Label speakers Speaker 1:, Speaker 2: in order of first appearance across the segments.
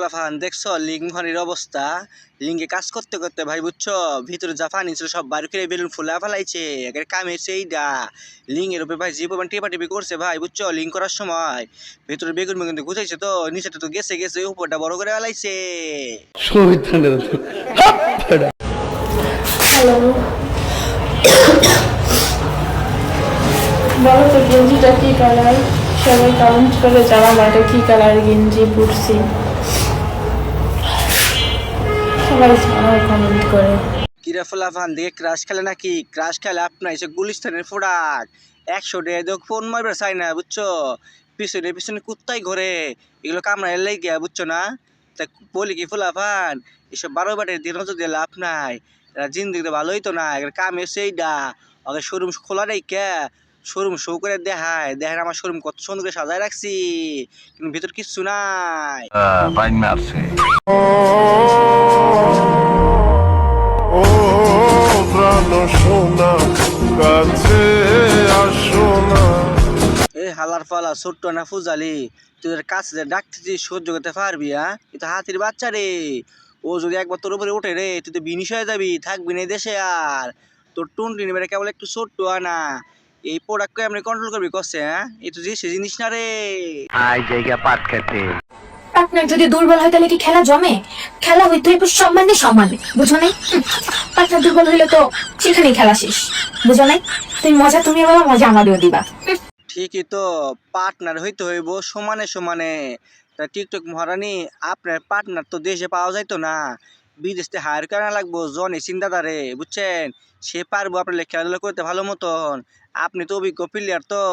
Speaker 1: ফুলাফান দেখছো লিঙ্ক ঘরের অবস্থা। লিঙ্কে কাজ করতে করতে ভাই বুঝছো ভিতরে যা পানি ছিল সব বাইরে করে বেলুন ফুলা ফেলাইছে। একের কামে সেইটা লিঙ্কের উপরে ভাই যে পরিমাণ টেপা টেপি করছে ভাই বুঝছো লিঙ্ক করার সময় ভিতরে বেগুন বেগুন গুছাইছে তো নিচেটা তো গেছে গেছে উপরটা বড় করে ফেলাইছে।
Speaker 2: হ্যালো, বলো তো গেঞ্জিটা কি কালার? সবাই কমেন্ট করে জানাবো এটা কি কালার গেঞ্জি পরছি। সবাই জানাও কমেন্ট করে।
Speaker 1: কিরা ফুলাফান দেখে ক্রাশ খেলে নাকি? ক্রাশ খেলে আপনার এসে গুলিস্তানের প্রোডাক্ট 100 টাকা ফোন মারবে চাই না বুঝছো। পিছনে পিছনে কুত্তাই ঘরে এগুলো কামড়া এলাই গিয়া বুঝছো না। তা বলি কি ফুলাফান এসব 12 বাটের দিয়ে নজর দিয়ে লাভ নাই। এরা জিন্দিগিতে ভালোই তো না এর কাম এসে এইটা আগে শোরুম খোলা নাই কে শোরুম শো করে দেখায় দেখেন আমার শোরুম কত সুন্দর করে সাজায় রাখছি কিন্তু ভিতর কিচ্ছু নাই।
Speaker 3: ও প্রাণ সোনা কাছে আসো না।
Speaker 1: এ হালার পালা ছোট্ট না ফুজালি তোদের কাছে যে ডাকতেছি সহ্য করতে পারবি? হ্যাঁ এ তো হাতির বাচ্চা রে। ও যদি একবার তোর উপরে ওঠে রে তুই তো বিনিশ হয়ে যাবি থাকবি না এই দেশে আর। তোর টুনটি নেবে কেবল একটু ছোট্ট আনা এই প্রোডাক্টকে আপনি কন্ট্রোল করবি কচ্ছে? হ্যাঁ এই তো যে সে জিনিস না রে।
Speaker 4: পার্টনার যদি দুর্বল হয় তাহলে কি খেলা জমে? খেলা হইতে হইব সম্মানে সমানে, বুঝো নাই? পার্টনার দুর্বল হইলে তো সেখানেই খেলা শেষ, বুঝো নাই? তুমি মজা তুমি বলো, মজা আমাদেরও দিবা।
Speaker 1: ঠিকই তো পার্টনার হইতে হইব সমানে সমানে। তা টিকটক মহারানী আপনার পার্টনার তো দেশে পাওয়া যাইতো না বিদেশ থেকে হায়ার করা লাগবো জনে চিন্তাধারে বুঝছেন। সে পারবো আপনার খেলাধুলা করতে ভালো মতন। আপনি তো অভিজ্ঞ প্লেয়ার তো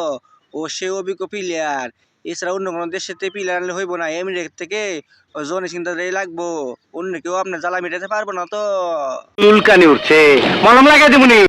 Speaker 1: ও সে অভিজ্ঞ প্লেয়ার। এছাড়া অন্য কোনো দেশের থেকে প্লেয়ার আনলে হইব না আমেরিকা থেকে জনে চিন্তাধারে লাগবো। অন্য কেউ আপনার জ্বালা মেটাতে পারবো না তো।
Speaker 5: চুলকানি উঠছে, মলম লাগাই দেবনি।